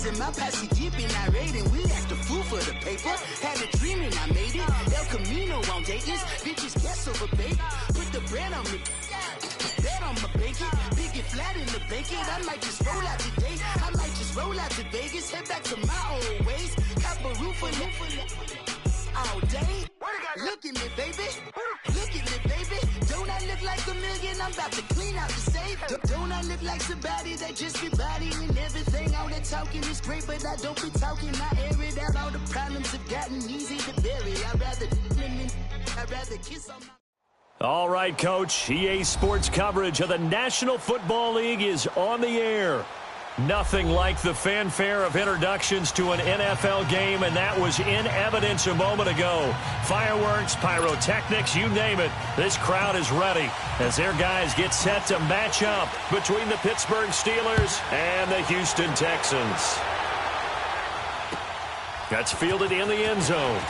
Bitches in my posse deep and irate, and we act a fool for the paper. Had a dream and I made it. El Camino on Dayton's. Bitches guess over baby. Put the bread on me. Bet on my bacon. Big it flat in the bacon. I might just roll out today. I might just roll out to Vegas. Head back to my old ways. Cop a roof all day. Look at me, baby. Look at me, baby. Don't I look like a million? I'm about to clean out the safe. Don't I look like somebody that just be bodying everything? All that talking is great, but I don't be talking. I air it out. All the problems have gotten easy to bury. I'd rather kiss on my... All right, Coach. EA Sports coverage of the National Football League is on the air. Nothing like the fanfare of introductions to an NFL game, and that was in evidence a moment ago. Fireworks, pyrotechnics, you name it. This crowd is ready as their guys get set to match up between the Pittsburgh Steelers and the Houston Texans. That's fielded in the end zone.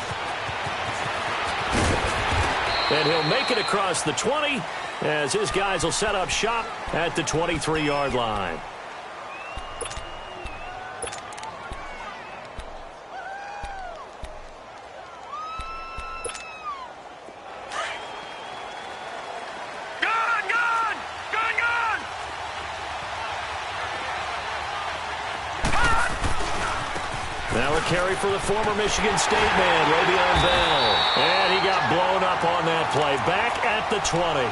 And he'll make it across the 20 as his guys will set up shop at the 23-yard line. Now a carry for the former Michigan State man, Le'Veon Bell. And he got blown up on that play. Back at the 20.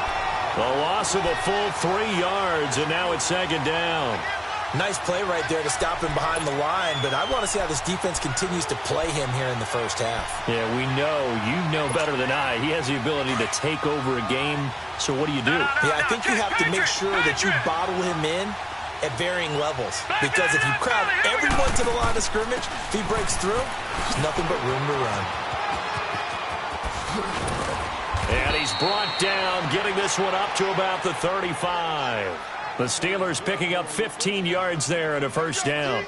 The loss of a full 3 yards, and now it's second down. Nice play right there to stop him behind the line, but I want to see how this defense continues to play him here in the first half. Yeah, we know. You know better than I. He has the ability to take over a game, so what do you do? Yeah, I think you have to make sure that you bottle him in at varying levels, because if you crowd everyone to the line of scrimmage, if he breaks through, there's nothing but room to run. And he's brought down, getting this one up to about the 35. The Steelers picking up 15 yards there and a first down.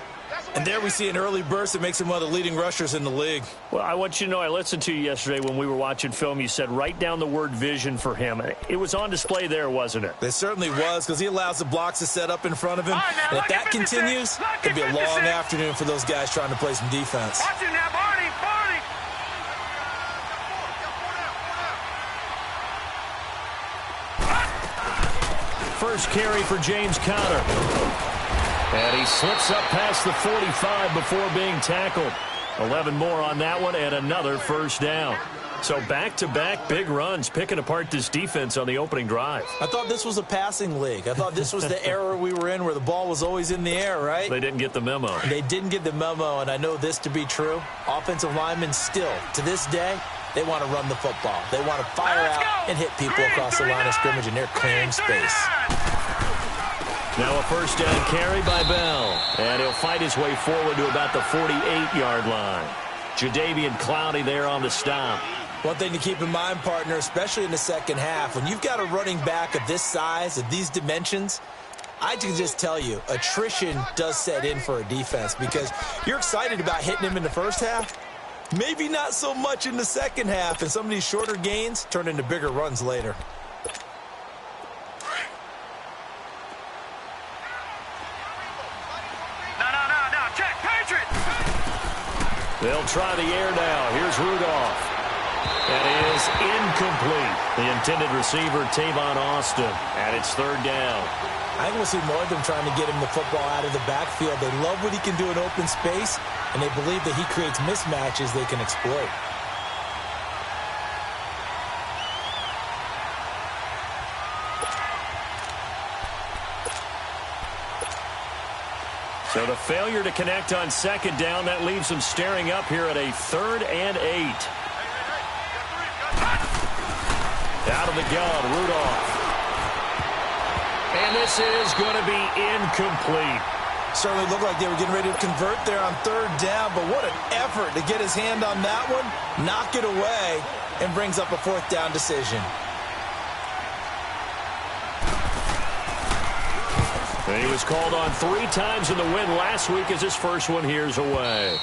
And there we see an early burst that makes him one of the leading rushers in the league. Well, I want you to know, I listened to you yesterday when we were watching film. You said write down the word vision for him. It was on display there, wasn't it? It certainly was, because he allows the blocks to set up in front of him. And if that continues, it'll be a long afternoon for those guys trying to play some defense. Watch it now, Barney, Barney. First carry for James Conner. And he slips up past the 45 before being tackled. 11 more on that one and another first down. So back-to-back big runs, picking apart this defense on the opening drive. I thought this was a passing league. I thought this was the era we were in where the ball was always in the air, right? They didn't get the memo. They didn't get the memo, and I know this to be true. Offensive linemen still, to this day, they want to run the football. They want to fire out and hit people across the line of scrimmage, and they're clearing space. Now a first down carry by Bell. And he'll fight his way forward to about the 48-yard line. Jadeveon Clowney there on the stop. One thing to keep in mind, partner, especially in the second half, when you've got a running back of this size, of these dimensions, I can just tell you, attrition does set in for a defense, because you're excited about hitting him in the first half. Maybe not so much in the second half, and some of these shorter gains turn into bigger runs later. They'll try the air now. Here's Rudolph. That is incomplete. The intended receiver, Tavon Austin, and it's third down. I think we'll see more of them trying to get him the football out of the backfield. They love what he can do in open space, and they believe that he creates mismatches they can exploit. So the failure to connect on second down, that leaves them staring up here at a 3rd and 8. Out of the gun, Rudolph. And this is going to be incomplete. Certainly looked like they were getting ready to convert there on third down, but what an effort to get his hand on that one, knock it away, and brings up a 4th down decision. And he was called on 3 times in the win last week as his first one here's away.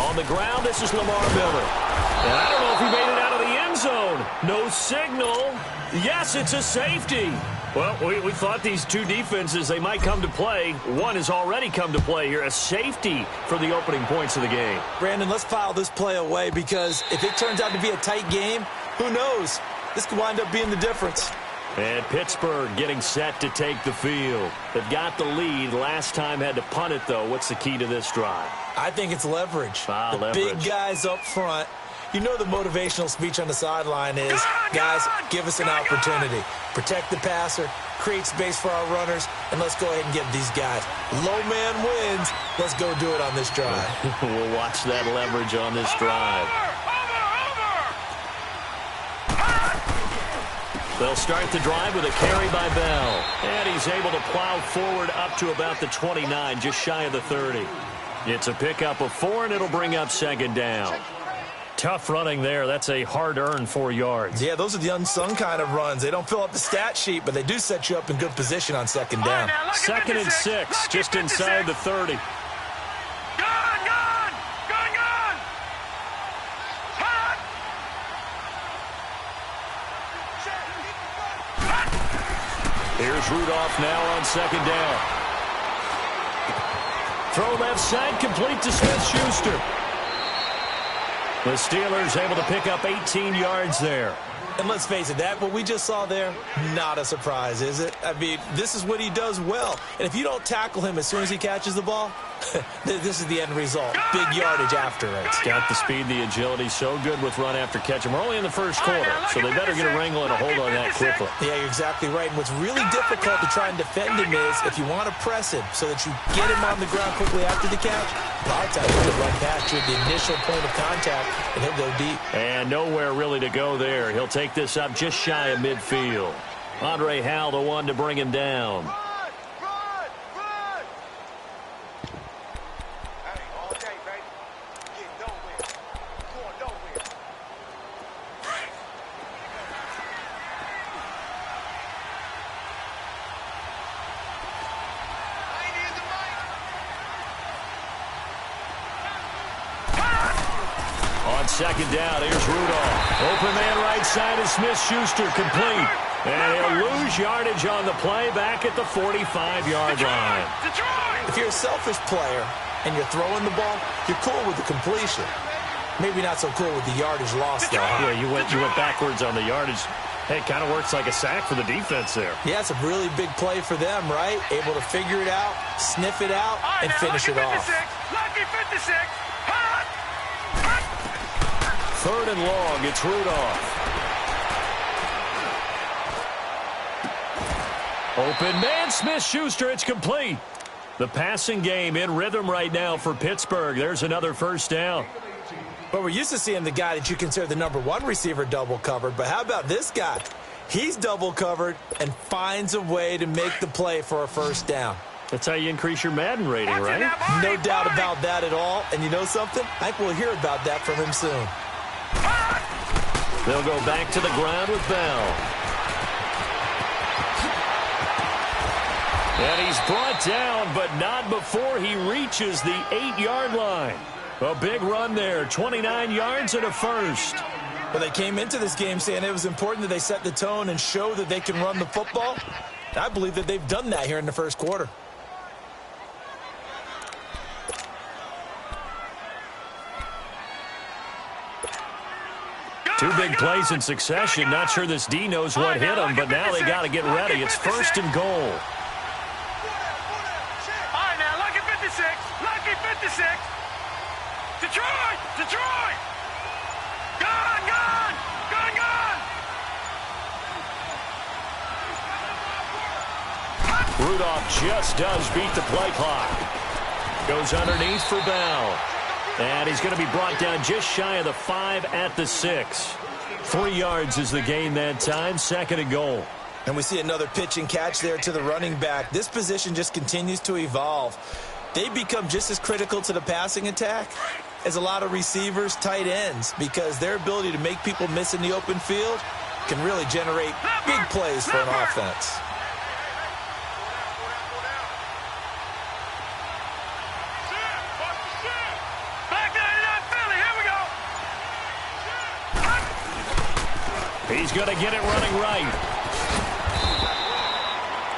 On the ground, this is Lamar Miller. And I don't know if he made it out of the end zone. No signal. Yes, it's a safety. Well, we thought these two defenses, they might come to play. One has already come to play here. A safety for the opening points of the game. Brandon, let's file this play away because if it turns out to be a tight game, who knows? This could wind up being the difference. And Pittsburgh getting set to take the field. They've got the lead. Last time had to punt it, though. What's the key to this drive? I think it's leverage. The big guys up front. You know the motivational speech on the sideline is, guys, give us an opportunity. Protect the passer, create space for our runners, and let's go ahead and get these guys. Low man wins. Let's go do it on this drive. We'll watch that leverage on this drive. They'll start the drive with a carry by Bell. And he's able to plow forward up to about the 29, just shy of the 30. It's a pickup of 4, and it'll bring up second down. Tough running there. That's a hard-earned 4 yards. Yeah, those are the unsung kind of runs. They don't fill up the stat sheet, but they do set you up in good position on second down. Second and 6, just inside the 30. Here's Rudolph now on second down. Throw left side, complete to Smith-Schuster. The Steelers able to pick up 18 yards there. And let's face it, what we just saw there, not a surprise, is it? I mean, this is what he does well. And if you don't tackle him as soon as he catches the ball, this is the end result. Big yardage after it. It's got the speed, the agility, so good with run after catch. And we're only in the first quarter, so they better get a wrangle and a hold on that quickly. Yeah, you're exactly right. And what's really difficult to try and defend him is if you want to press him so that you get him on the ground quickly after the catch, a lot of times he'll run past you at the initial point of contact, and he'll go deep. And nowhere really to go there. He'll take this up just shy of midfield. Andre Howell, the one to bring him down. Second down, here's Rudolph. Open man right side is Smith-Schuster, complete. And he'll lose yardage on the play back at the 45-yard line. If you're a selfish player and you're throwing the ball, you're cool with the completion. Maybe not so cool with the yardage loss, though. Yeah, you went backwards on the yardage. Hey, it kind of works like a sack for the defense there. Yeah, it's a really big play for them, right? Able to figure it out, sniff it out, and finish it off. Lucky 56. Third and long, it's Rudolph. Open man, Smith-Schuster, it's complete. The passing game in rhythm right now for Pittsburgh. There's another first down. But we're used to seeing the guy that you consider the #1 receiver double covered. But how about this guy? He's double covered and finds a way to make the play for a first down. That's how you increase your Madden rating, right? No doubt about that at all. And you know something? I think we'll hear about that from him soon. They'll go back to the ground with Bell. And he's brought down, but not before he reaches the 8-yard line. A big run there, 29 yards and a first. Well, they came into this game saying it was important that they set the tone and show that they can run the football. I believe that they've done that here in the first quarter. Two big plays in succession. Not sure this D knows what hit him, but now they got to get ready. It's first and goal. All right, now, lucky 56. Lucky 56. Detroit! Detroit! Gone! Gone! Gone! Gone! Rudolph just does beat the play clock. Goes underneath for Bell. And he's going to be brought down just shy of the 5 at the 6. 3 yards is the gain that time, second and goal. And we see another pitch and catch there to the running back. This position just continues to evolve. They become just as critical to the passing attack as a lot of receivers, tight ends, because their ability to make people miss in the open field can really generate big plays for an offense. He's going to get it running right.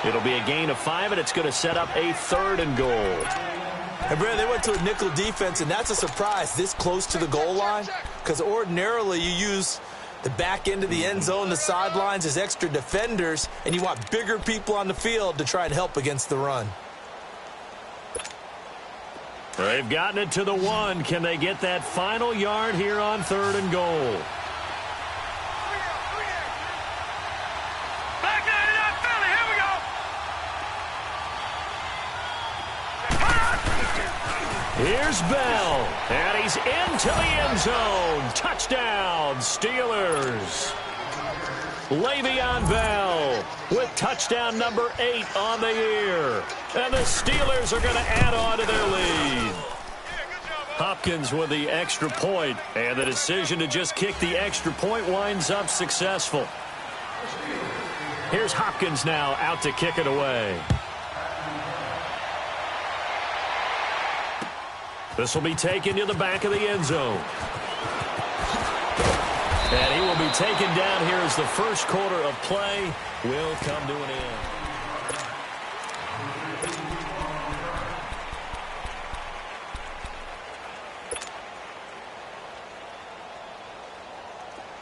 It'll be a gain of 5, and it's going to set up a 3rd and goal. And, Brad, they went to a nickel defense, and that's a surprise this close to the goal line, because ordinarily you use the back end of the end zone, the sidelines as extra defenders, and you want bigger people on the field to try and help against the run. They've gotten it to the 1. Can they get that final yard here on 3rd and goal? Back 99 Philly, here we go. Here's Bell, and he's into the end zone. Touchdown, Steelers. Le'Veon Bell with touchdown number 8 on the year. And the Steelers are going to add on to their lead. Hopkins with the extra point, and the decision to just kick the extra point winds up successful. Here's Hopkins now out to kick it away. This will be taken to the back of the end zone. And he will be taken down here as the first quarter of play will come to an end.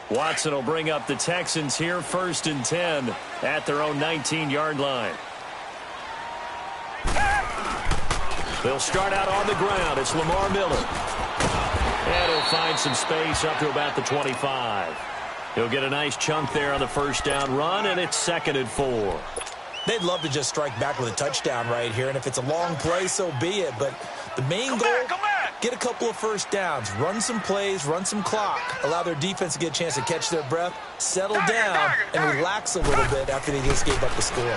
Watson will bring up the Texans here, 1st and 10 at their own 19-yard line. They'll start out on the ground. It's Lamar Miller. And he'll find some space up to about the 25. He'll get a nice chunk there on the first down run, and it's 2nd and 4. They'd love to just strike back with a touchdown right here, and if it's a long play, so be it. But the main goal, get a couple of first downs, run some plays, run some clock, allow their defense to get a chance to catch their breath, settle down, and relax a little bit after they just gave up the score.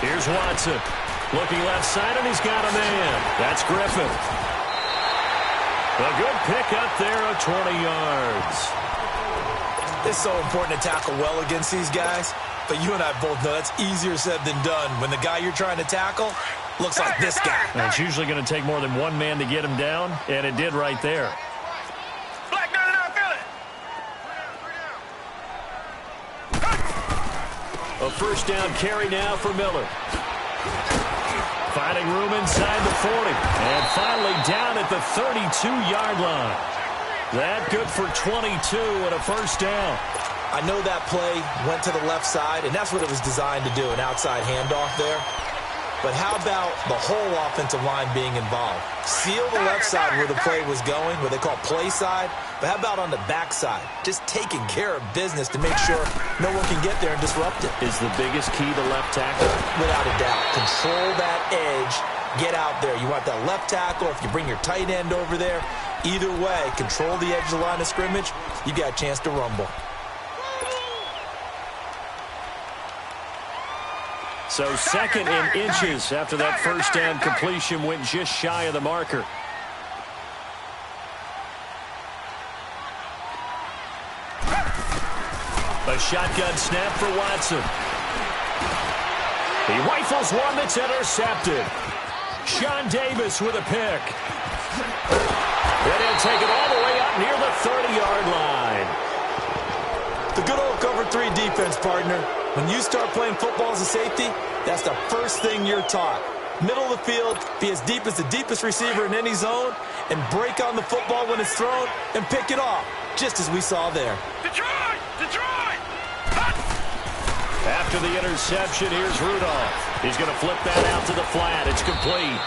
Here's Watson. Looking left side, and he's got a man. That's Griffin. A good pick up there of 20 yards. It's so important to tackle well against these guys, but you and I both know that's easier said than done when the guy you're trying to tackle looks like this guy. And it's usually going to take more than one man to get him down, and it did right there. Black 99 Philly. A first down carry now for Miller. Finding room inside the 40. And finally down at the 32-yard line. That good for 22 and a first down. I know that play went to the left side, and that's what it was designed to do, an outside handoff there. But how about the whole offensive line being involved? Seal the left side where the play was going, what they call play side. But how about on the back side? Just taking care of business to make sure no one can get there and disrupt it. Is the biggest key the left tackle? Without a doubt. Control that edge. Get out there. You want that left tackle, if you bring your tight end over there, either way, control the edge of the line of scrimmage, you got a chance to rumble. So 2nd and inches after that first down completion went just shy of the marker. A shotgun snap for Watson. He rifles one that's intercepted. Sean Davis with a pick. And he'll take it all the way up near the 30-yard line. The good old cover 3 defense, partner. When you start playing football as a safety, that's the first thing you're taught. Middle of the field, be as deep as the deepest receiver in any zone, and break on the football when it's thrown and pick it off, just as we saw there. Detroit! Detroit! After the interception, here's Rudolph. He's going to flip that out to the flat. It's complete.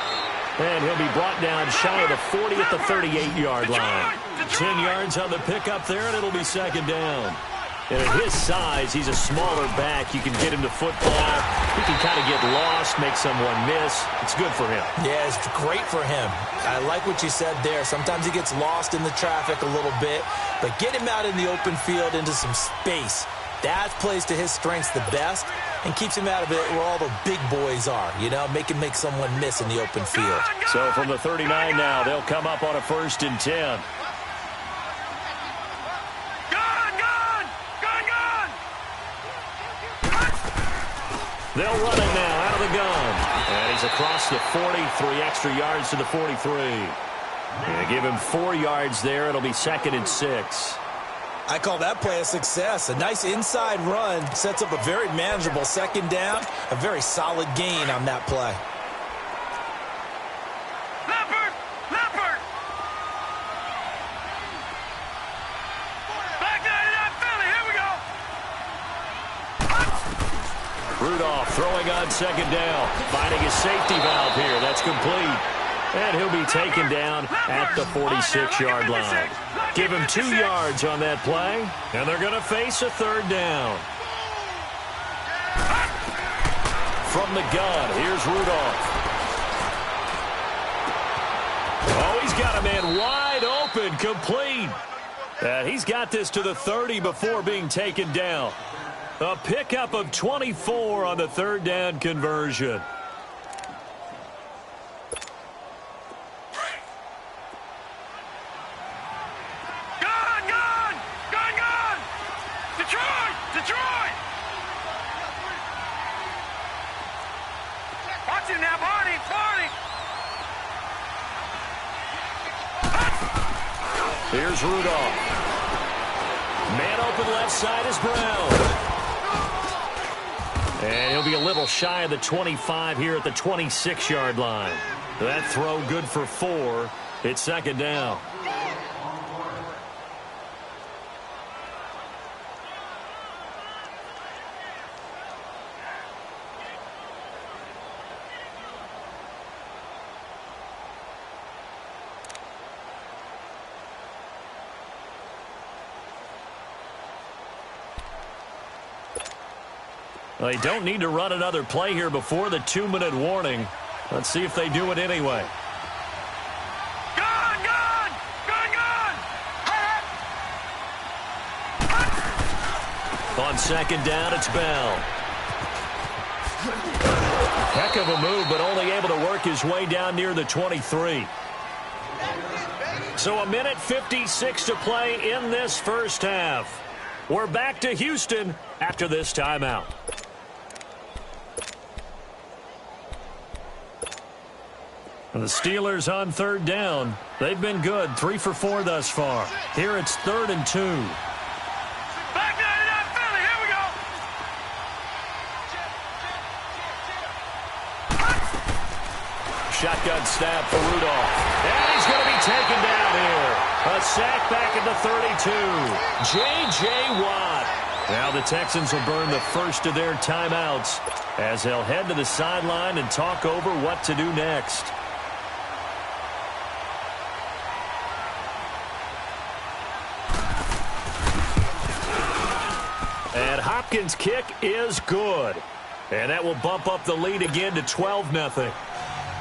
And he'll be brought down shy of the 40 at the 38-yard line. 10 yards on the pickup there, and it'll be 2nd down. And at his size, he's a smaller back. You can get him to football. He can kind of get lost, make someone miss. It's good for him. Yeah, it's great for him. I like what you said there. Sometimes he gets lost in the traffic a little bit, but get him out in the open field into some space. That plays to his strengths the best and keeps him out of it where all the big boys are, you know, make someone miss in the open field. So from the 39 now, they'll come up on a 1st and 10. They'll run it now out of the gun. And he's across the 40, 3 extra yards to the 43. Give him 4 yards there. It'll be 2nd and 6. I call that play a success. A nice inside run sets up a very manageable second down, a very solid gain on that play. Leopard! Leopard! Back 99 Philly, here we go! Rudolph throwing on second down, finding his safety valve here. That's complete. And he'll be taken down at the 46-yard line. Give him 2 yards on that play, and they're going to face a third down. From the gun, here's Rudolph. Oh, he's got a man wide open, complete. And he's got this to the 30 before being taken down. A pickup of 24 on the third down conversion. Detroit! Watch him now, Barney! Here's Rudolph. Man open left side is Brown. And he'll be a little shy of the 25 here at the 26-yard line. That throw good for 4. It's second down. They don't need to run another play here before the 2-minute warning. Let's see if they do it anyway. Gun! On second down, it's Bell. Heck of a move, but only able to work his way down near the 23. So 1:56 to play in this first half. We're back to Houston after this timeout. And the Steelers on third down. They've been good, 3 for 4 thus far. Here it's 3rd and 2. Back 99 Philly, here we go! Shotgun snap for Rudolph. And he's going to be taken down here. A sack back at the 32. J.J. Watt. Now the Texans will burn the first of their timeouts as they'll head to the sideline and talk over what to do next. And Hopkins' kick is good. And that will bump up the lead again to 12-0.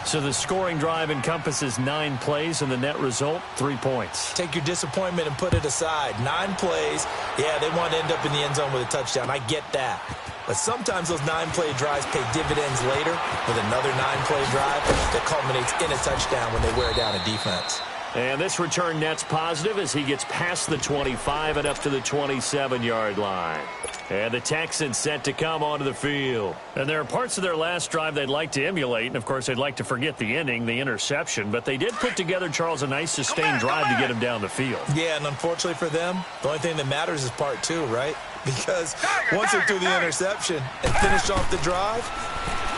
So the scoring drive encompasses 9 plays, and the net result, 3 points. Take your disappointment and put it aside. 9 plays, yeah, they want to end up in the end zone with a touchdown. I get that. But sometimes those 9-play drives pay dividends later with another 9-play drive that culminates in a touchdown when they wear down a defense. And this return net's positive as he gets past the 25 and up to the 27-yard line. And the Texans set to come onto the field. And there are parts of their last drive they'd like to emulate. And, of course, they'd like to forget the ending, the interception. But they did put together, Charles, a nice sustained drive to get him down the field. Yeah, and unfortunately for them, the only thing that matters is part 2, right? Because once they threw the interception and finished off the drive,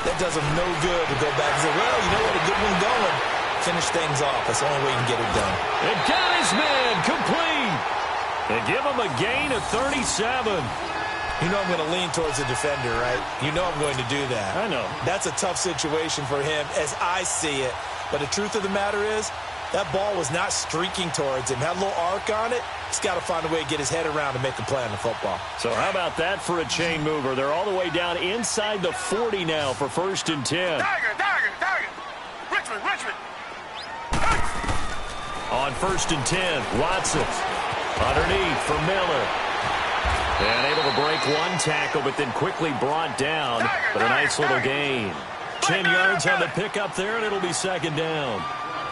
that does them no good to go back and say, well, you know what, a good one going. Finish things off. That's the only way you can get it done. And got his man complete. And give him a gain of 37. You know I'm going to lean towards the defender, right? You know I'm going to do that. I know. That's a tough situation for him as I see it. But the truth of the matter is, that ball was not streaking towards him. Had a little arc on it. He's got to find a way to get his head around and make a play on the football. So how about that for a chain mover? They're all the way down inside the 40 now for 1st and 10. Tiger! Richmond! On 1st and 10, Watson underneath for Miller. And able to break one tackle, but then quickly brought down. But a nice little gain. 10 yards on the pickup there, and it'll be second down.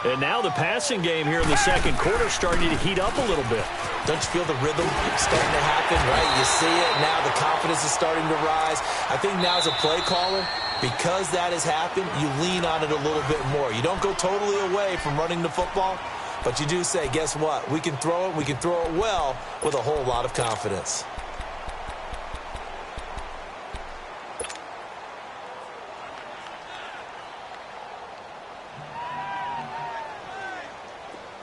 And now the passing game here in the second quarter starting to heat up a little bit. Don't you feel the rhythm starting to happen, right? You see it now. The confidence is starting to rise. I think now as a play caller, because that has happened, you lean on it a little bit more. You don't go totally away from running the football, But you do say, guess what? We can throw it. We can throw it well with a whole lot of confidence.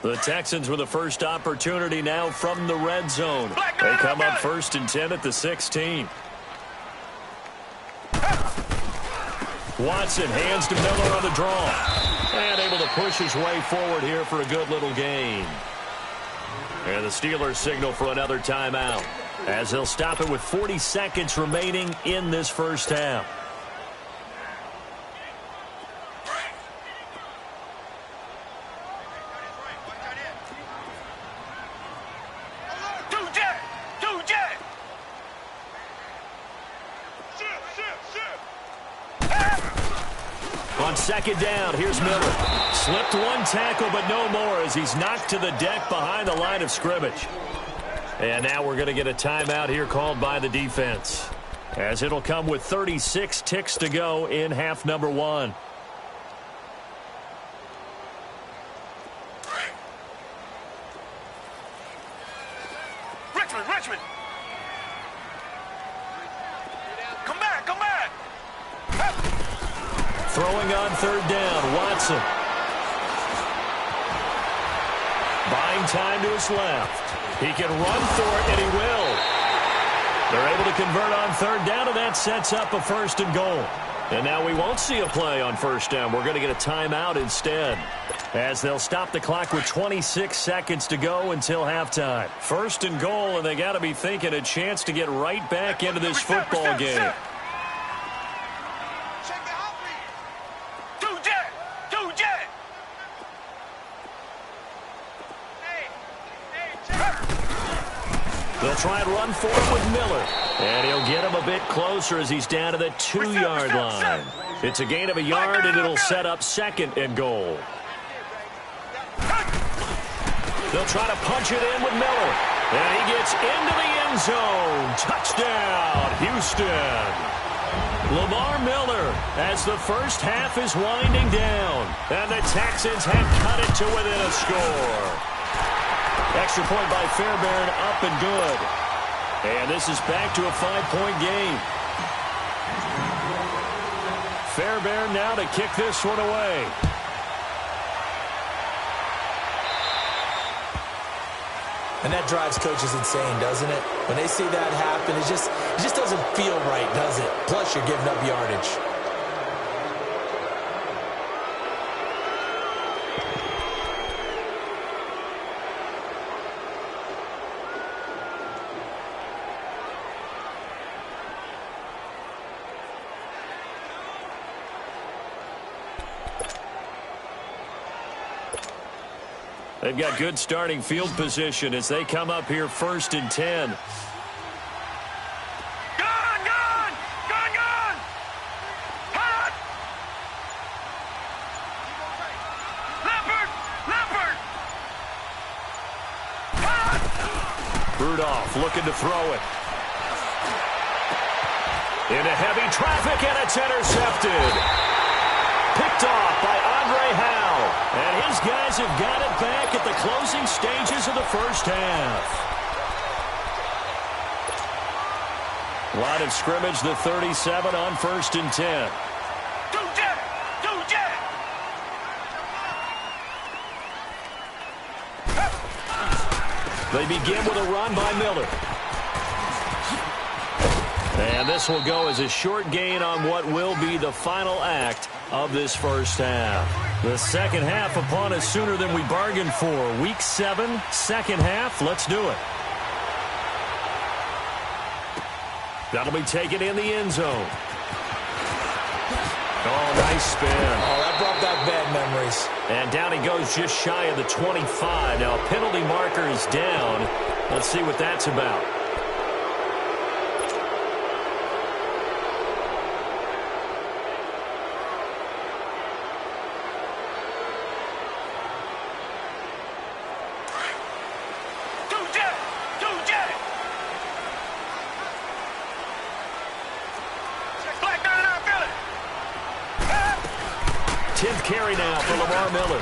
The Texans with the first opportunity now from the red zone. They come up 1st and 10 at the 16. Watson hands to Miller on the draw. And able to push his way forward here for a good little gain. And the Steelers signal for another timeout, as they'll stop it with 40 seconds remaining in this first half. On second down, here's Miller. Slipped one tackle, but no more as he's knocked to the deck behind the line of scrimmage. And now we're going to get a timeout here called by the defense, as it'll come with 36 ticks to go in half number 1. Richmond! Come back! Throwing on third down, Watson. Buying time to his left. He can run for it, and he will. They're able to convert on third down, and that sets up a 1st and goal. And now we won't see a play on 1st down. We're going to get a timeout instead, as they'll stop the clock with 26 seconds to go until halftime. 1st and goal, and they got to be thinking a chance to get right back into this football game. They'll try and run for it with Miller. And he'll get him a bit closer as he's down to the 2-yard line. It's a gain of a yard, and it'll set up 2nd and goal. They'll try to punch it in with Miller. And he gets into the end zone. Touchdown, Houston. Lamar Miller, as the first half is winding down. And the Texans have cut it to within a score. Extra point by Fairbairn, up and good. And this is back to a 5-point game. Fairbairn now to kick this one away. And that drives coaches insane, doesn't it? When they see that happen, it just doesn't feel right, does it? Plus, you're giving up yardage. They've got good starting field position as they come up here 1st and 10. Gone! Hot! Leopard! Hot! Rudolph looking to throw it. Into heavy traffic, and it's intercepted. Picked off by Andre Howe. And his guys have got it back at the closing stages of the first half. Line of scrimmage, the 37 on 1st and 10. They begin with a run by Miller. And this will go as a short gain on what will be the final act of this first half. The second half upon us sooner than we bargained for. Week 7, second half. Let's do it. That'll be taken in the end zone. Oh, nice spin. Oh, that brought back bad memories. And down he goes just shy of the 25. Now a penalty marker is down. Let's see what that's about. Carry now for Lamar Miller.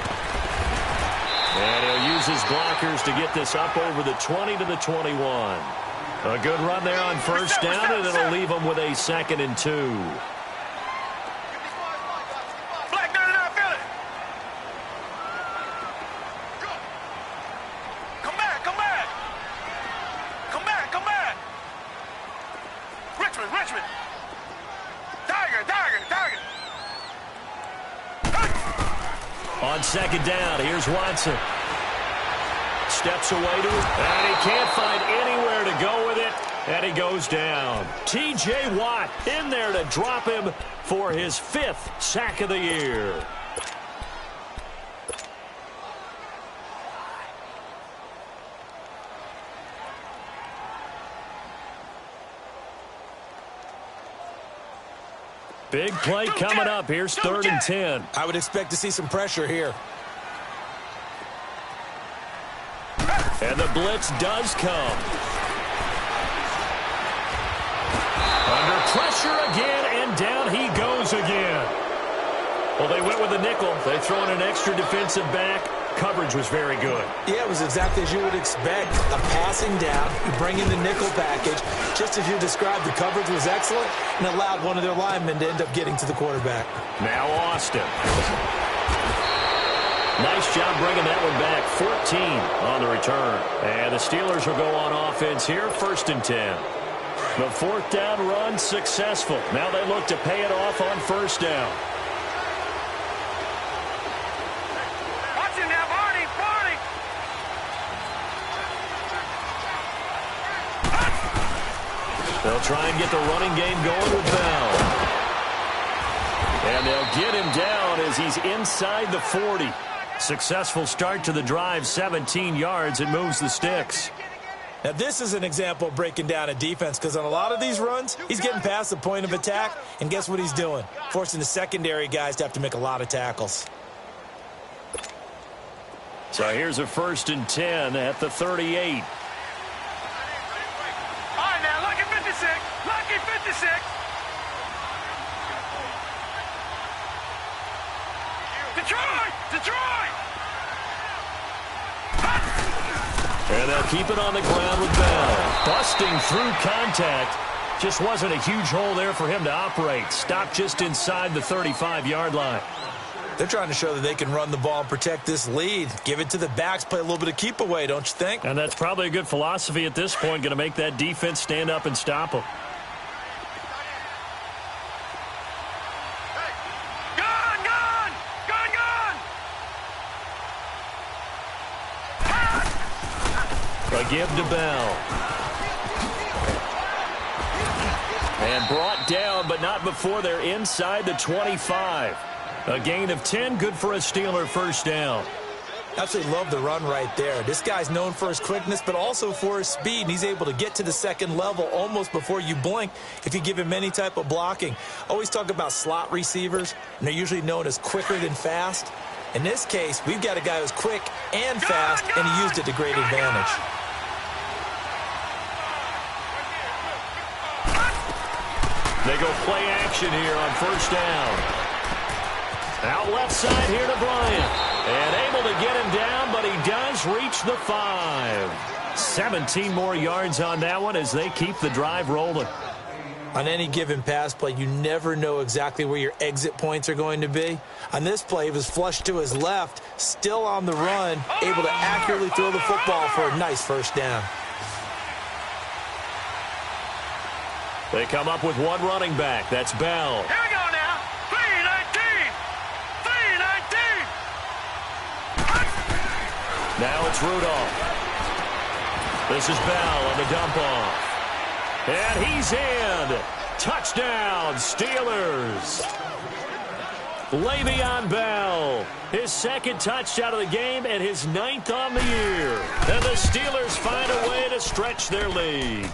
And he'll use his blockers to get this up over the 20 to the 21. A good run there on first down, and it'll leave him with a 2nd and 2. Black 99, feel it. Come back, come back. Come back, come back. Richmond, Richmond. Tiger, Tiger, Tiger. On 2nd down, here's Watson. Steps away to it, and he can't find anywhere to go with it, and he goes down. T.J. Watt in there to drop him for his 5th sack of the year. Big play coming up. Here's 3rd and 10. I would expect to see some pressure here. And the blitz does come. Under pressure again, and down he goes again. Well, they went with a nickel. They throw in an extra defensive back. Coverage was very good. Yeah, it was exactly as you would expect. A passing down, you bring in the nickel package. Just as you described, the coverage was excellent and allowed one of their linemen to end up getting to the quarterback. Now Austin. Nice job bringing that one back. 14 on the return. And the Steelers will go on offense here. 1st and 10. The 4th down run successful. Now they look to pay it off on 1st down. Watch it now, Barney, Barney. They'll try and get the running game going with Bell. And they'll get him down as he's inside the 40. Successful start to the drive, 17 yards. It moves the sticks. Now, this is an example of breaking down a defense because on a lot of these runs, he's getting past the point of attack, and guess what he's doing? Forcing the secondary guys to have to make a lot of tackles. So here's a 1st and 10 at the 38. All right, now, lucky 56. Lucky 56. Detroit! Detroit! And they'll keep it on the ground with Bell. Busting through contact. Just wasn't a huge hole there for him to operate. Stopped just inside the 35-yard line. They're trying to show that they can run the ball and protect this lead. Give it to the backs, play a little bit of keep away, don't you think? And that's probably a good philosophy at this point. Going to make that defense stand up and stop them. Gun, gun! Gun, gun! A give to Bell. And brought down, but not before they're inside the 25. A gain of 10, good for a Steeler 1st down. Absolutely love the run right there. This guy's known for his quickness, but also for his speed. And he's able to get to the 2nd level almost before you blink if you give him any type of blocking. Always talk about slot receivers, and they're usually known as quicker than fast. In this case, we've got a guy who's quick and fast, and he used it to great advantage. They go play action here on 1st down. Out left side here to Bryant. And able to get him down, but he does reach the 5. 17 more yards on that one as they keep the drive rolling. On any given pass play, you never know exactly where your exit points are going to be. On this play, he was flushed to his left, still on the run, able to accurately throw the football for a nice 1st down. They come up with one running back. That's Bell. Here we go now. 319. 319. Now it's Rudolph. This is Bell on the dump off. And he's in. Touchdown, Steelers. Le'Veon Bell, his 2nd touchdown of the game and his 9th on the year. And the Steelers find a way to stretch their lead.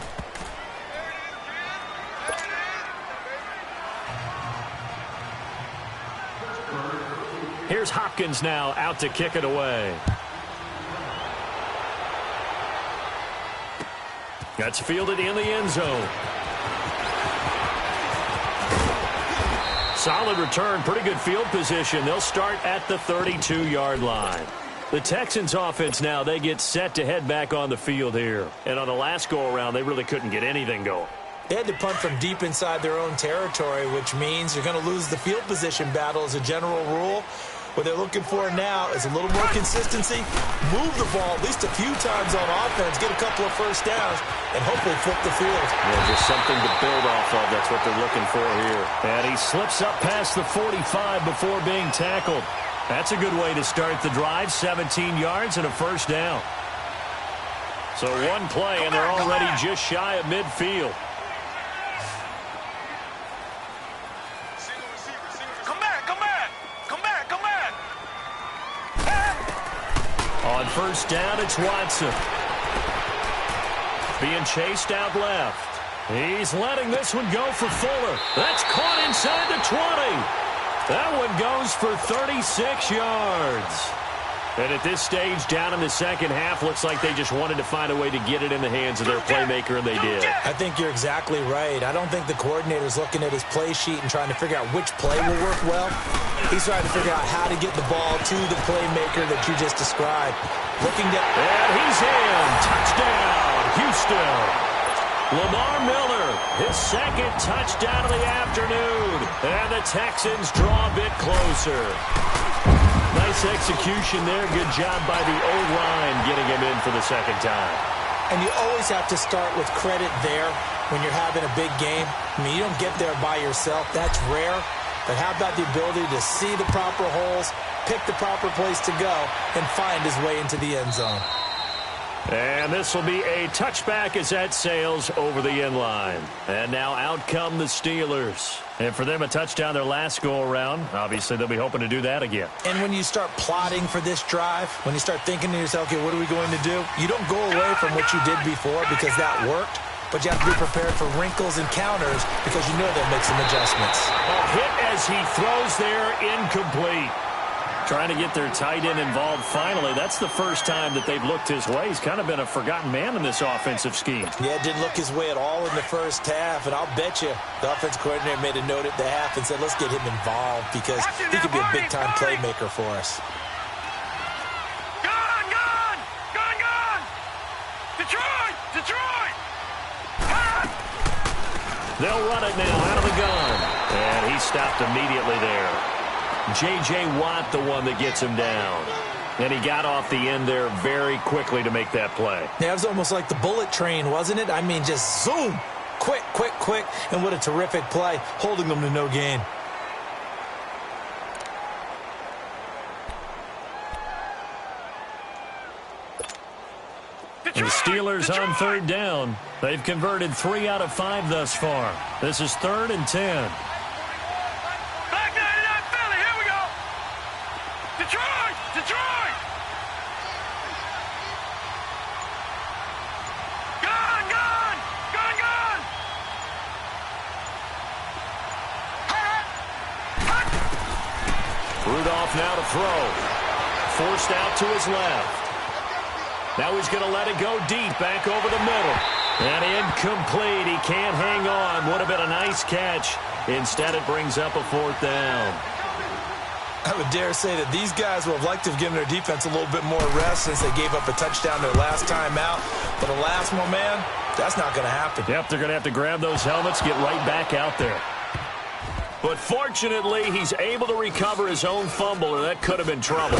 Here's Hopkins now out to kick it away. That's fielded in the end zone. Solid return, pretty good field position. They'll start at the 32-yard line. The Texans offense now, they get set to head back on the field here. And on the last go-around, they really couldn't get anything going. They had to punt from deep inside their own territory, which means you're going to lose the field position battle as a general rule. What they're looking for now is a little more consistency, move the ball at least a few times on offense, get a couple of first downs, and hopefully flip the field. Yeah, just something to build off of. That's what they're looking for here. And he slips up past the 45 before being tackled. That's a good way to start the drive, 17 yards and a first down. So one play, and they're already just shy of midfield. On first down, it's Watson. Being chased out left. He's letting this one go for Fuller. That's caught inside the 20. That one goes for 36 yards. And at this stage, down in the second half, looks like they just wanted to find a way to get it in the hands of their playmaker, and they did. I think you're exactly right. I don't think the coordinator's looking at his play sheet and trying to figure out which play will work well. He's trying to figure out how to get the ball to the playmaker that you just described. Looking to... And he's in. Touchdown, Houston. Lamar Miller, his second touchdown of the afternoon. And the Texans draw a bit closer. Nice execution there. Good job by the O-line getting him in for the second time. And you always have to start with credit there when you're having a big game. I mean, you don't get there by yourself. That's rare. But how about the ability to see the proper holes, pick the proper place to go, and find his way into the end zone? And this will be a touchback as that sails over the end line. And now out come the Steelers. And for them, a touchdown their last go-around. Obviously, they'll be hoping to do that again. And when you start plotting for this drive, when you start thinking to yourself, okay, what are we going to do? You don't go away from what you did before because that worked. But you have to be prepared for wrinkles and counters because you know they'll make some adjustments. A hit as he throws there, incomplete. Trying to get their tight end involved finally. That's the first time that they've looked his way. He's kind of been a forgotten man in this offensive scheme. Yeah, didn't look his way at all in the first half. And I'll bet you the offensive coordinator made a note at the half and said, let's get him involved because he could be a big-time playmaker for us. Gone! Detroit! They'll run it now out of the gun. And he stopped immediately there. J.J. Watt, the one that gets him down. And he got off the end there very quickly to make that play. Yeah, it was almost like the bullet train, wasn't it? I mean, just zoom. Quick. And what a terrific play, holding them to no gain. The Steelers on third down. They've converted 3 out of 5 thus far. This is 3rd and 10. Rudolph now to throw. Forced out to his left. Now he's going to let it go deep, back over the middle. And incomplete. He can't hang on. Would have been a nice catch. Instead, it brings up a 4th down. I would dare say that these guys would have liked to have given their defense a little bit more rest since they gave up a touchdown their last time out. But alas, my man, that's not going to happen. Yep, they're going to have to grab those helmets, get right back out there. But fortunately, he's able to recover his own fumble, or that could have been trouble.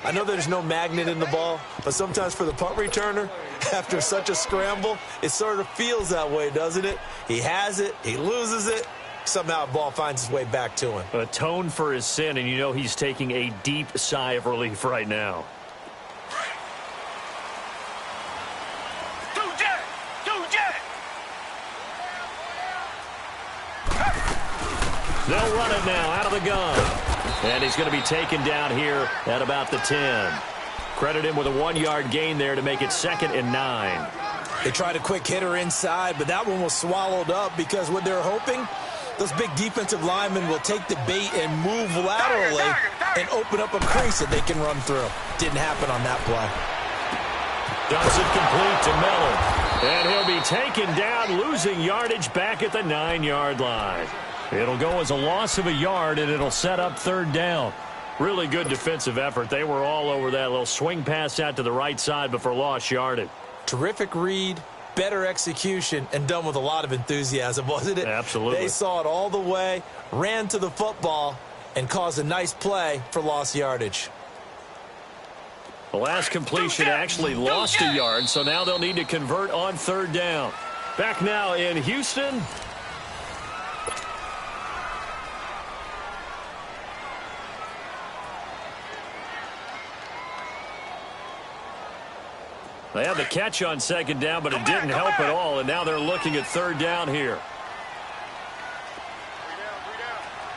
I know there's no magnet in the ball, but sometimes for the punt returner, after such a scramble, it sort of feels that way, doesn't it? He has it, he loses it, somehow the ball finds its way back to him. Atone for his sin, and you know he's taking a deep sigh of relief right now. They'll run it now out of the gun. And he's going to be taken down here at about the 10. Credit him with a 1-yard gain there to make it 2nd and 9. They tried a quick hitter inside, but that one was swallowed up because what they're hoping, those big defensive linemen will take the bait and move laterally and open up a crease that they can run through. Didn't happen on that play. Dumps it complete to Miller. And he'll be taken down, losing yardage back at the 9-yard line. It'll go as a loss of a yard, and it'll set up 3rd down. Really good defensive effort. They were all over that little swing pass out to the right side before lost yardage. Terrific read, better execution, and done with a lot of enthusiasm, wasn't it? Absolutely. They saw it all the way, ran to the football, and caused a nice play for lost yardage. The last completion actually lost a yard, so now they'll need to convert on third down. Back now in Houston. They had the catch on second down, but it didn't help at all, and now they're looking at third down here.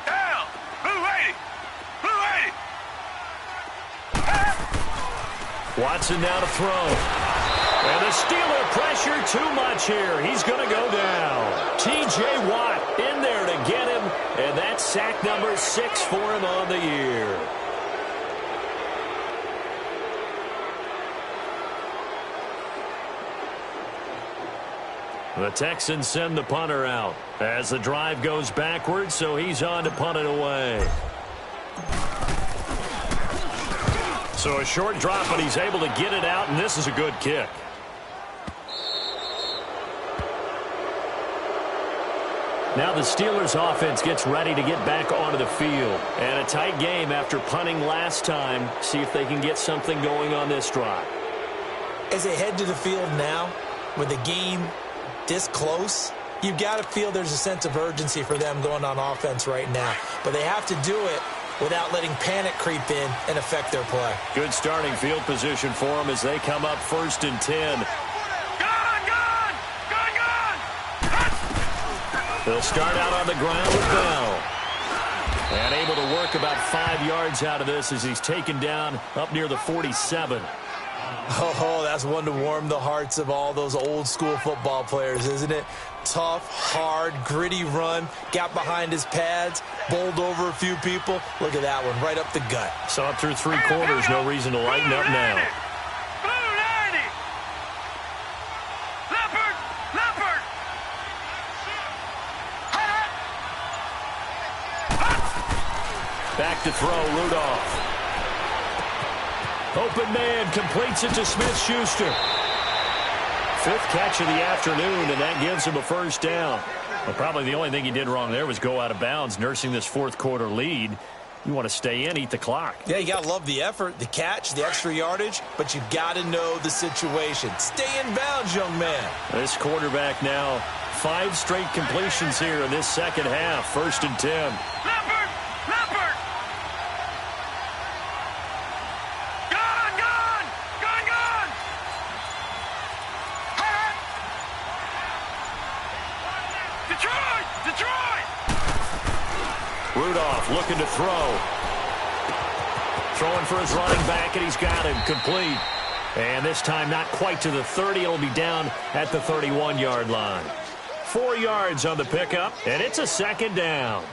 Down. Blue 80. Blue 80. Watson now to throw. And the Steeler pressure too much here. He's going to go down. T.J. Watt in there to get him, and that's sack number 6 for him on the year. The Texans send the punter out as the drive goes backwards, so he's on to punt it away. So a short drop, but he's able to get it out, and this is a good kick. Now the Steelers offense gets ready to get back onto the field. And a tight game after punting last time. See if they can get something going on this drive. As they head to the field now, with the game this close, you've got to feel there's a sense of urgency for them going on offense right now. But they have to do it without letting panic creep in and affect their play. Good starting field position for them as they come up 1st and 10. They'll start out on the ground with Bell. And able to work about 5 yards out of this as he's taken down up near the 47. Oh, that's one to warm the hearts of all those old school football players, isn't it? Tough, hard, gritty run, got behind his pads, bowled over a few people. Look at that one, right up the gut. So up through 3 quarters, no reason to lighten up now. Back to throw, Rudolph. Open man, completes it to Smith-Schuster. 5th catch of the afternoon, and that gives him a first down. Well, probably the only thing he did wrong there was go out of bounds, nursing this 4th quarter lead. You want to stay in, eat the clock. Yeah, you got to love the effort, the catch, the extra yardage, but you got to know the situation. Stay in bounds, young man. This quarterback now, 5 straight completions here in this second half. 1st and 10. Rudolph looking to throw. Throwing for his running back, and he's got him complete. And this time not quite to the 30. It'll be down at the 31-yard line. 4 yards on the pickup, and it's a 2nd down.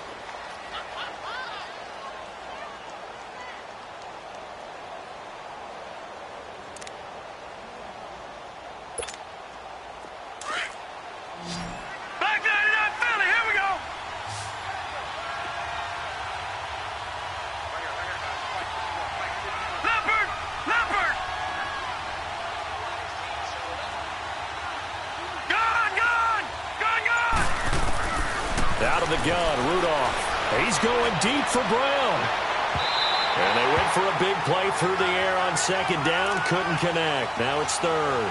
Out of the gun, Rudolph. He's going deep for Brown. And they went for a big play through the air on 2nd down. Couldn't connect. Now it's 3rd.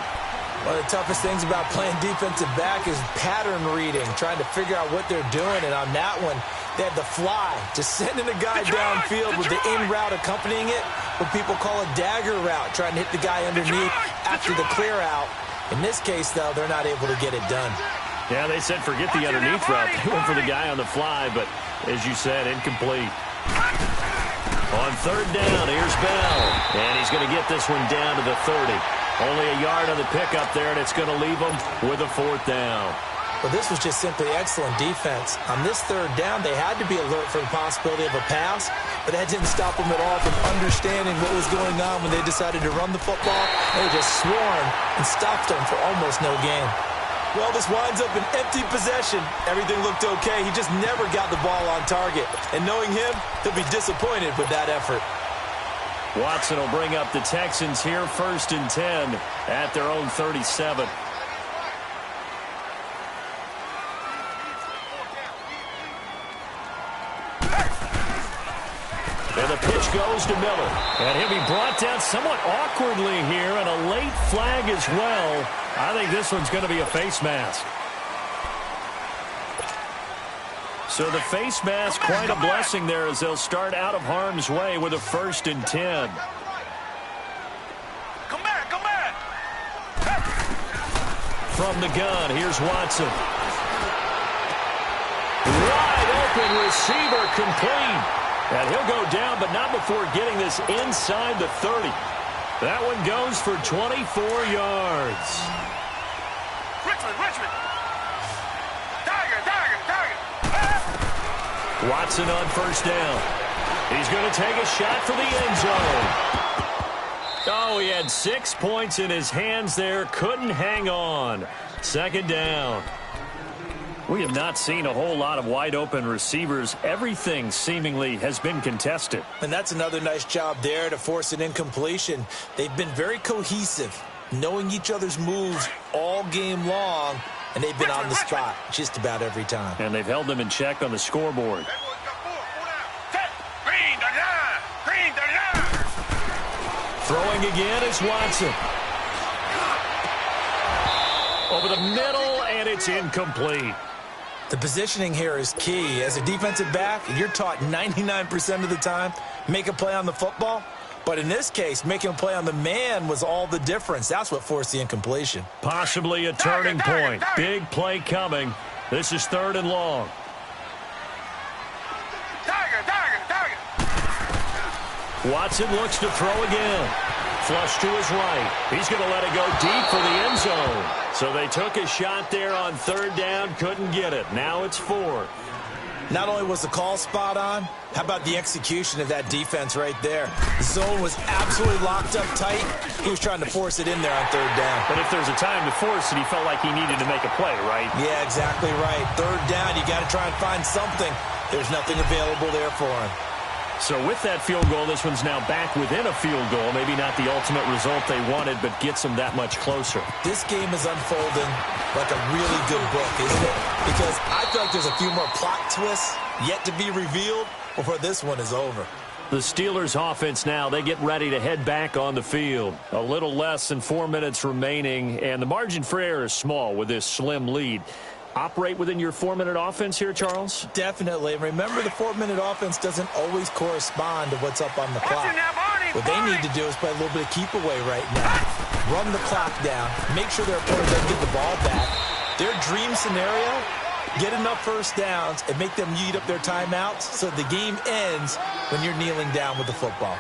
One of the toughest things about playing defensive back is pattern reading, trying to figure out what they're doing. And on that one, they had the fly, just sending a guy downfield with the in route accompanying it, what people call a dagger route, trying to hit the guy underneath after the clear out. In this case, though, they're not able to get it done. Yeah, they said forget the underneath route. They went for the guy on the fly, but as you said, incomplete. On 3rd down, here's Bell. And he's going to get this one down to the 30. Only a yard on the pickup there, and it's going to leave him with a 4th down. Well, this was just simply excellent defense. On this 3rd down, they had to be alert for the possibility of a pass, but that didn't stop them at all from understanding what was going on when they decided to run the football. They just swarmed and stopped them for almost no gain. Well, this winds up an empty possession. Everything looked okay. He just never got the ball on target. And knowing him, he'll be disappointed with that effort. Watson will bring up the Texans here, 1st and 10 at their own 37. And the pitch goes to Miller. And he'll be brought down somewhat awkwardly here, and a late flag as well. I think this one's going to be a face mask. So the face mask, quite a blessing there as they'll start out of harm's way with a 1st and 10. Come back. From the gun, here's Watson. Wide open receiver, complete. And he'll go down, but not before getting this inside the 30. That one goes for 24 yards. Richmond. Tiger. Watson on 1st down. He's going to take a shot for the end zone. Oh, he had 6 points in his hands there. Couldn't hang on. 2nd down. We have not seen a whole lot of wide-open receivers. Everything seemingly has been contested. And that's another nice job there to force an incompletion. They've been very cohesive, knowing each other's moves all game long, and they've been on the spot just about every time. And they've held them in check on the scoreboard. Green, Throwing again is Watson. Over the middle, and it's incomplete. The positioning here is key. As a defensive back, you're taught 99% of the time, make a play on the football. But in this case, making a play on the man was all the difference. That's what forced the incompletion. Possibly a turning point. Big play coming. This is 3rd and long. Tiger. Watson looks to throw again. Flush to his right. He's going to let it go deep for the end zone. So they took a shot there on 3rd down, couldn't get it. Now it's 4th. Not only was the call spot on, how about the execution of that defense right there? The zone was absolutely locked up tight. He was trying to force it in there on 3rd down. But if there's a time to force it, he felt like he needed to make a play, right? Yeah, exactly right. 3rd down, you got to try and find something. There's nothing available there for him. So with that field goal, this one's now back within a field goal. Maybe not the ultimate result they wanted, but gets them that much closer. This game is unfolding like a really good book, isn't it? Because I feel like there's a few more plot twists yet to be revealed before this one is over. The Steelers offense now, they get ready to head back on the field. A little less than 4 minutes remaining, and the margin for error is small with this slim lead. Operate within your 4-minute offense here, Charles? Definitely. Remember, the 4-minute offense doesn't always correspond to what's up on the clock. What they need to do is play a little bit of keep away right now. Run the clock down. Make sure their opponent doesn't get the ball back. Their dream scenario, get enough 1st downs and make them eat up their timeouts so the game ends when you're kneeling down with the football.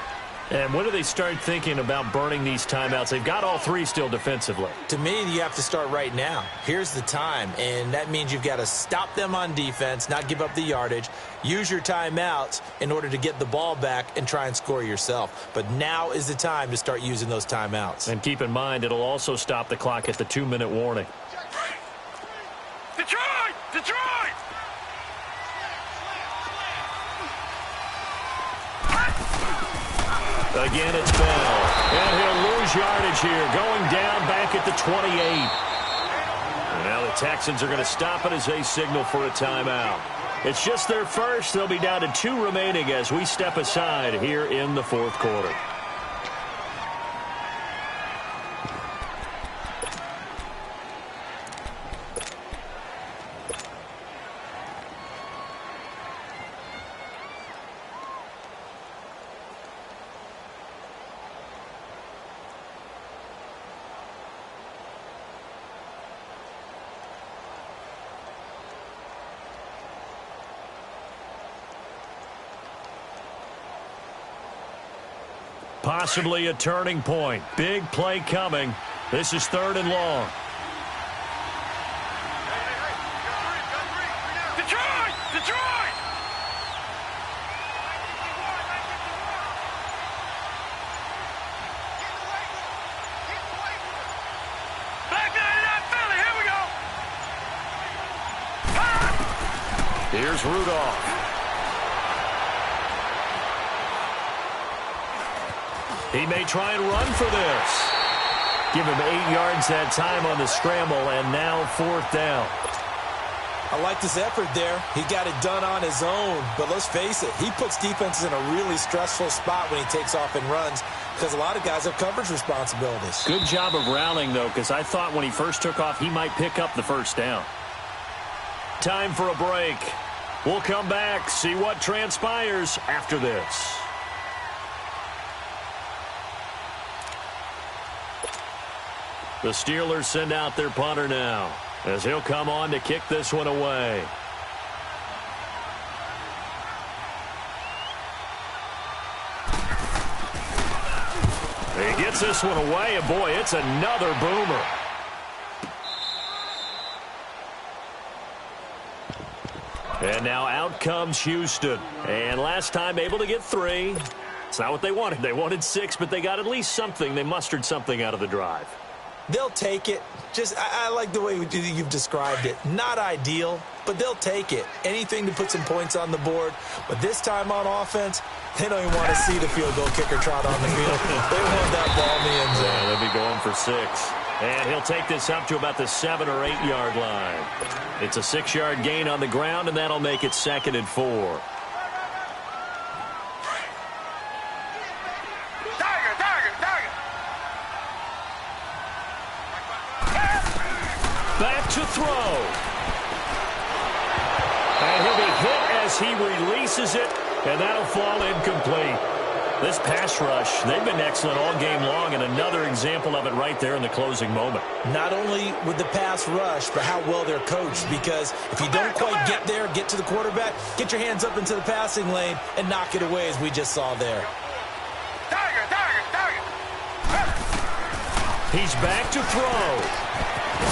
And when do they start thinking about burning these timeouts? They've got all 3 still defensively. To me, you have to start right now. Here's the time, and that means you've got to stop them on defense, not give up the yardage, use your timeouts in order to get the ball back and try and score yourself. But now is the time to start using those timeouts. And keep in mind, it'll also stop the clock at the 2-minute warning. Detroit! Again, it's Bell. And he'll lose yardage here, going down back at the 28. And now the Texans are going to stop it as they signal for a timeout. It's just their first. They'll be down to 2 remaining as we step aside here in the 4th quarter. Possibly a turning point. Big play coming. This is 3rd and long. Detroit! Back there, Philly, here we go! Here's Rudolph. He may try and run for this. Give him 8 yards that time on the scramble, and now 4th down. I like this effort there. He got it done on his own. But let's face it, he puts defenses in a really stressful spot when he takes off and runs because a lot of guys have coverage responsibilities. Good job of rallying, though, because I thought when he first took off, he might pick up the 1st down. Time for a break. We'll come back, see what transpires after this. The Steelers send out their punter now, as he'll come on to kick this one away. He gets this one away, and boy, it's another boomer. And now out comes Houston. And last time able to get 3. It's not what they wanted. They wanted 6, but they got at least something. They mustered something out of the drive. They'll take it. I like the way you've described it. Not ideal, but they'll take it. Anything to put some points on the board. But this time on offense, they don't even want to see the field goal kicker trot on the field. They want that ball in the end zone. Yeah, they'll be going for 6. And he'll take this up to about the 7 or 8 yard line. It's a 6-yard gain on the ground, and that'll make it 2nd and 4. Back to throw. And he'll be hit as he releases it, and that'll fall incomplete. This pass rush, they've been excellent all game long, and another example of it right there in the closing moment. Not only with the pass rush, but how well they're coached, because if you don't quite get there, get to the quarterback, get your hands up into the passing lane and knock it away, as we just saw there. He's back to throw.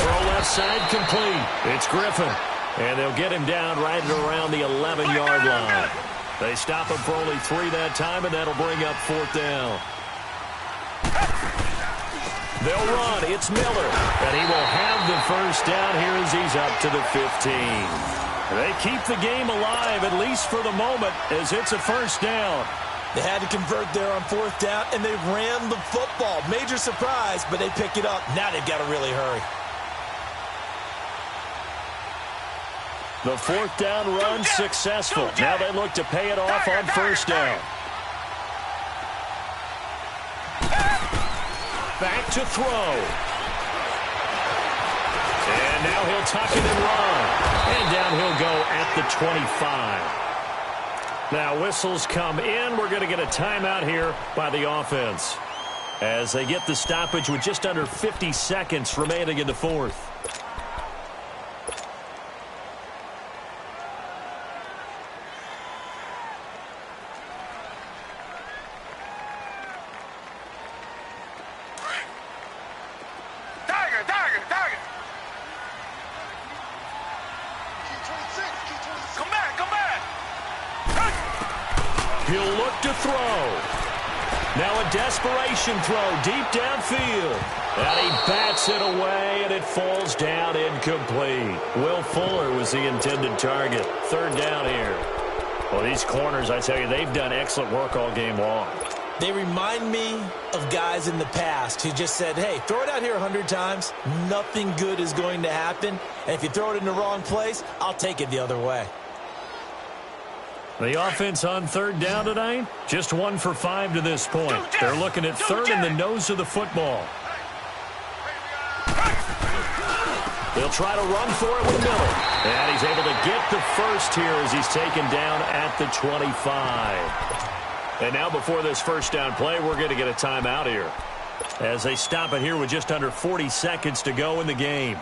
Throw left side complete. It's Griffin. And they'll get him down right at around the 11-yard line. They stop him for only 3 that time, and that'll bring up 4th down. They'll run. It's Miller. And he will have the 1st down here as he's up to the 15. They keep the game alive, at least for the moment, as it's a 1st down. They had to convert there on 4th down, and they ran the football. Major surprise, but they pick it up. Now they've got to really hurry. The 4th down run successful. Now they look to pay it off on 1st down. Back to throw. And now he'll tuck it and run. And down he'll go at the 25. Now whistles come in. We're going to get a timeout here by the offense, as they get the stoppage with just under 50 seconds remaining in the 4th. He'll look to throw. Now a desperation throw deep downfield. And he bats it away, and it falls down incomplete. Will Fuller was the intended target. 3rd down here. Well, these corners, I tell you, they've done excellent work all game long. They remind me of guys in the past who just said, hey, throw it out here 100 times. Nothing good is going to happen. And if you throw it in the wrong place, I'll take it the other way. The offense on 3rd down tonight, just 1 for 5 to this point. They're looking at 3rd in the nose of the football. They'll try to run for it with Miller. And he's able to get the 1st here as he's taken down at the 25. And now before this 1st down play, we're going to get a timeout here, as they stop it here with just under 40 seconds to go in the game.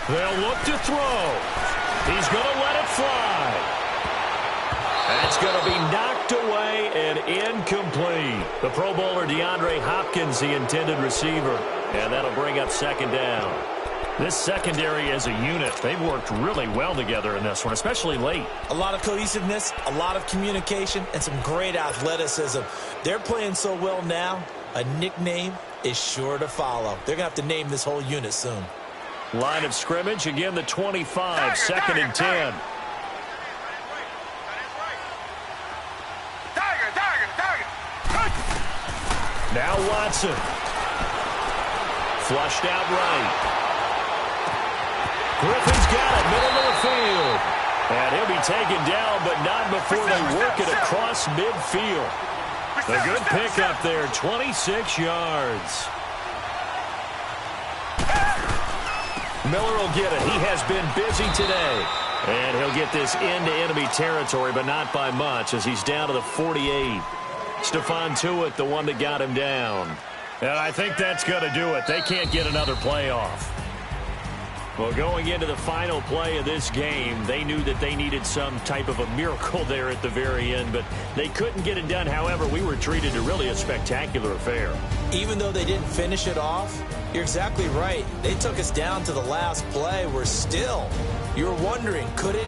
They'll look to throw. He's going to let it fly. That's going to be knocked away and incomplete. The Pro Bowler DeAndre Hopkins, the intended receiver. And that'll bring up second down. This secondary as a unit, they've worked really well together in this one, especially late. A lot of cohesiveness, a lot of communication, and some great athleticism. They're playing so well now, a nickname is sure to follow. They're going to have to name this whole unit soon. Line of scrimmage, again the 25, second and 10. Now Watson. Flushed out right. Griffin's got it, middle of the field. And he'll be taken down, but not before they work it across midfield. A good pickup there, 26 yards. Miller will get it. He has been busy today. And he'll get this into enemy territory, but not by much, as he's down to the 48. Stephon Tuitt, the one that got him down. And I think that's going to do it. They can't get another play off. Well, going into the final play of this game, they knew that they needed some type of a miracle there at the very end, but they couldn't get it done. However, we were treated to really a spectacular affair. Even though they didn't finish it off, you're exactly right. They took us down to the last play. We're still, you're wondering, could it?